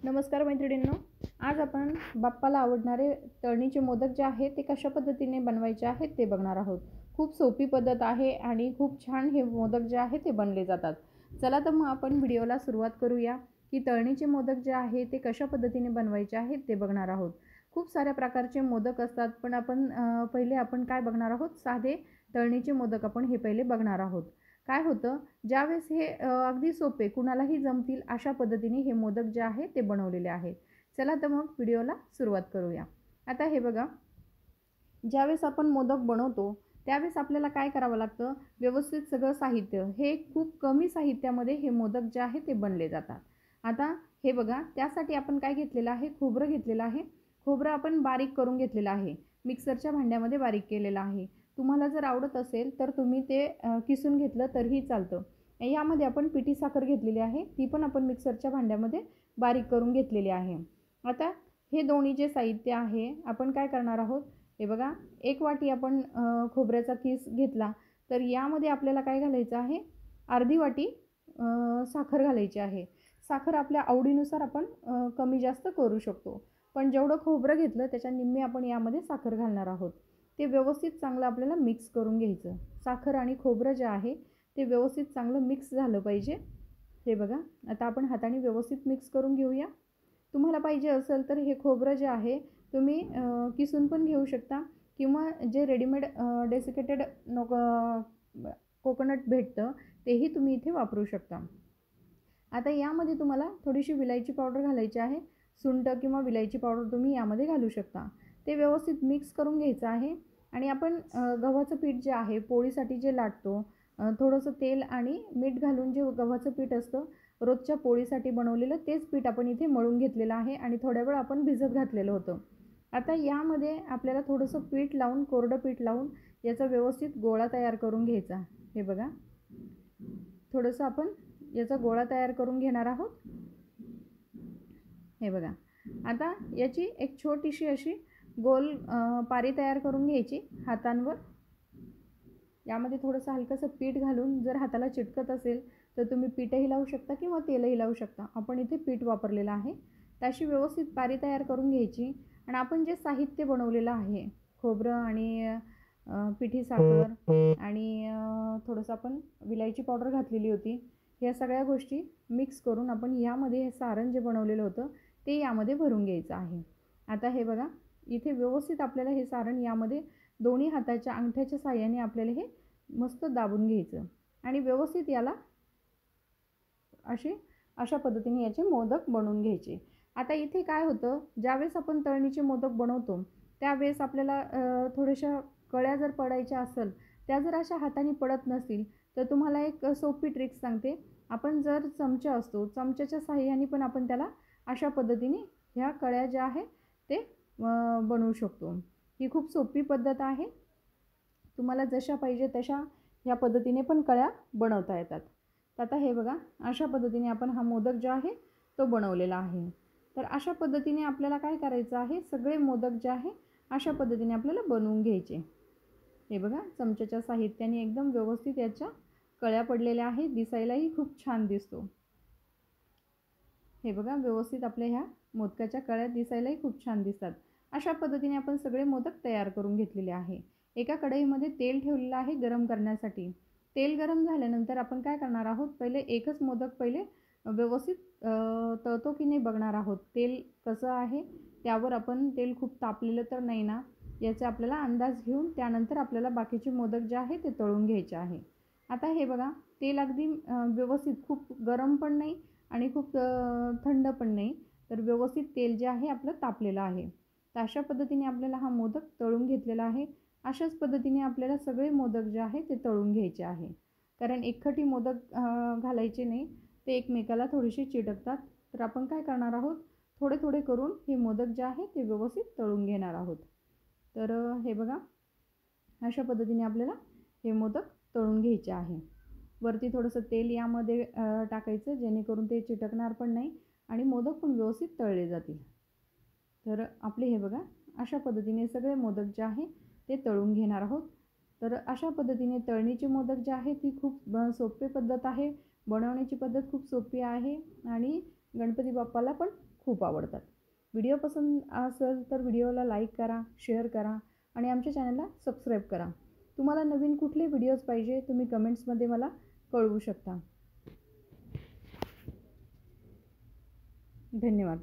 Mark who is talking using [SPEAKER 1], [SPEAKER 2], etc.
[SPEAKER 1] नमस्कार मैत्रिणींनो, आज आपण बाप्पाला आवडणारे तळणीचे मोदक जे आहेत ते कशा पद्धतीने बनवायचे आहेत ते बघणार आहोत। खूप सोपी पद्धत आहे आणि खूप छान हे मोदक जे आहे ते बनले जातात। चला तर मग आपण व्हिडिओला सुरुवात करूया की तळणीचे मोदक जे आहे ते कशा पद्धतीने बनवायचे आहेत ते बघणार आहोत। खूप साऱ्या प्रकारचे मोदक असतात, पण पहिले आपण काय बघणार आहोत, साधे तळणीचे मोदक आपण हे पहिले बघणार आहोत। काय होतं, ज्यावेळेस हे अगदी सोपे कुणालाही जमतील अशा पद्धतीने हे मोदक जे आहे ते बनवलेले आहेत। चला तर मग व्हिडिओला सुरुवात करूया। आता हे बघा, ज्यावेळेस आपण मोदक बनवतो त्यावेळेस आपल्याला काय करावं लागतं, व्यवस्थित सगळं साहित्य हे खूप कमी साहित्यामध्ये हे मोदक जे आहे ते बनले जातात। आता हे बघा, त्यासाठी आपण काय घेतलेलं आहे, खोबरं घेतलेलं आहे। खोबरं आपण बारीक करून घेतलेलं आहे, मिक्सरच्या भांड्यामध्ये बारीक केलेलं आहे। तुम्हाला जर आवडत असेल तर तुम्ही ते किसून घेतलं तरीही चालतं। यामध्ये आपण पिठी साखर घेतलेली आहे, ती पण आपण मिक्सरच्या भांड्यामध्ये बारीक करून घेतलेली आहे। आता हे दोन्ही जे साहित्य आहे आपण काय करणार आहोत, हे बघा, एक वाटी आपण खोबऱ्याचा किस घेतला तर यामध्ये आपल्याला काय घालायचं आहे, अर्धी वाटी साखर घालायची आहे। साखर आपल्या आवडीनुसार आपण कमी जास्त करू शकतो, पण जेवढं खोबरं घेतलं त्याच्या निम्मे आपण यामध्ये साखर घालणार आहोत। ते व्यवस्थित चांगलं आपल्याला मिक्स करून घ्यायचं। साखर आणि खोबरं जे आहे ते व्यवस्थित चांगलं मिक्स झालं पाहिजे। हे बघा, आता आपण हाताने व्यवस्थित मिक्स करून घेऊया। तुम्हाला पाहिजे असेल तर हे खोबरं जे आहे तुम्ही किसून पण घेऊ शकता, किंवा जे रेडीमेड डेसिकेटेड कोकोनट भेटतं तेही तुम्ही इथे वापरू शकता। आता यामध्ये तुम्हाला थोडीशी विलायची पावडर घालायची आहे। सुंठ किंवा विलायची पावडर तुम्ही यामध्ये घालू शकता। ते व्यवस्थित मिक्स करून घ्यायचं आहे। आणि आपण गव्हाचं पीठ जे आहे पोळीसाठी जे लाटतो, थोडंसं तेल आणि मीठ घालून जे गव्हाचं पीठ असतं रोजच्या पोळीसाठी बनवलेलं, तेच पीठ आपण इथे मळून घेतलेलं आहे आणि थोड्या वेळ आपण भिजत घातलेलं होतं। आता यामध्ये आपल्याला थोडंसं पीठ लावून, कोरडं पीठ लावून याचा व्यवस्थित गोळा तयार करून घ्यायचा। हे बघा, थोडंसं आपण याचा गोळा तयार करून घेणार आहोत। हे बघा, आता याची एक छोटीशी अशी गोल पारी तयार करून घ्यायची हातांवर। यामध्ये थोडंसं हलकंसं पीठ घालून, जर हाताला चिटकत असेल तर तुम्ही पीठही लावू शकता किंवा तेलही लावू शकता। आपण इथे पीठ वापरलेलं आहे। तशी व्यवस्थित पारी तयार करून घ्यायची आणि आपण जे साहित्य बनवलेलं आहे, खोबरं आणि पिठी साखर आणि थोडंसं आपण विलायची पावडर घातलेली होती, या सगळ्या गोष्टी मिक्स करून आपण यामध्ये हे सारण जे बनवलेलं होतं ते यामध्ये भरून घ्यायचं आहे। आता हे बघा, इथे व्यवस्थित आपल्याला हे सारण यामध्ये दोन्ही हाताच्या अंगठ्याच्या साहाय्याने आपल्याला हे मस्त दाबून घ्यायचं आणि व्यवस्थित याला अशा पद्धतीने याचे मोदक बनवून घ्यायचे। आता इथे काय होतं, ज्यावेळेस आपण तळणीचे मोदक बनवतो त्यावेळेस आपल्याला थोड्याशा कळ्या जर पडायच्या असेल, त्या जर अशा हाताने पडत नसतील तर तुम्हाला एक सोपी ट्रिक सांगते। आपण जर चमचा असतो, चमच्याच्या साहाय्याने पण आपण त्याला अशा पद्धतीने ह्या कळ्या ज्या आहेत ते बनवू शकतो। ही खूप सोपी पद्धत आहे, तुम्हाला जशा पाहिजे तशा ह्या पद्धतीने पण कळ्या बनवता येतात। तर आता हे बघा, अशा पद्धतीने आपण हा मोदक जो आहे तो बनवलेला आहे। तर अशा पद्धतीने आपल्याला काय करायचं आहे, सगळे मोदक जे आहे अशा पद्धतीने आपल्याला बनवून घ्यायचे। हे बघा, चमच्याच्या साहित्याने एकदम व्यवस्थित याच्या कळ्या पडलेल्या आहेत, दिसायलाही खूप छान दिसतो। हे बघा, व्यवस्थित आपल्या ह्या मोदकाच्या कळ्या दिसायलाही खूप छान दिसतात। अशा पद्धतीने आपण सगळे मोदक तयार करून घेतलेले आहे। एका कढईमध्ये तेल ठेवलेलं आहे गरम करण्यासाठी। तेल गरम झाल्यानंतर आपण काय करणार आहोत, पहिले एकच मोदक पहिले व्यवस्थित तळतो की नाही बघणार आहोत। तेल कसं आहे त्यावर आपण, तेल खूप तापलेलं तर नाही ना याचा आपल्याला अंदाज घेऊन त्यानंतर आपल्याला बाकीचे मोदक जे आहे ते तळून घ्यायचे आहे। आता हे बघा, तेल अगदी व्यवस्थित, खूप गरम पण नाही आणि खूप थंड पण नाही, तर व्यवस्थित तेल जे आहे आपलं तापलेलं आहे। तर अशा पद्धतीने आपल्याला हा मोदक तळून घेतलेला आहे। अशाच पद्धतीने आपल्याला सगळे मोदक जे आहे ते तळून घ्यायचे आहे, कारण एकखटी मोदक घालायचे नाही, ते एकमेकाला थोडेसे चिटकतात। तर आपण काय करणार आहोत, थोडे थोडे करून हे मोदक जे आहे ते व्यवस्थित तळून घेणार आहोत। तर हे बघा, अशा पद्धतीने आपल्याला हे मोदक तळून घ्यायचे आहे। वरती थोडंसं तेल यामध्ये टाकायचं, जेणेकरून ते चिटकणार पण नाही आणि मोदक पण व्यवस्थित तळले जातील। तर आपले हे बघा, अशा पद्धतीने सगळे मोदक जे आहे ते तळून घेणार आहोत। तर अशा पद्धतीने तळणीचे मोदक जे आहे ती खूप सोपी पद्धत आहे, बनवण्याची पद्धत खूप सोपी आहे आणि गणपती बाप्पाला पण खूप आवडतात. व्हिडिओ पसंत असेल तर व्हिडिओला लाईक करा, शेअर करा आणि आमच्या चॅनलला सबस्क्राईब करा. तुम्हाला नवीन कुठले व्हिडिओज पाहिजे तुम्ही कमेंट्समध्ये मला कळवू शकता. धन्यवाद.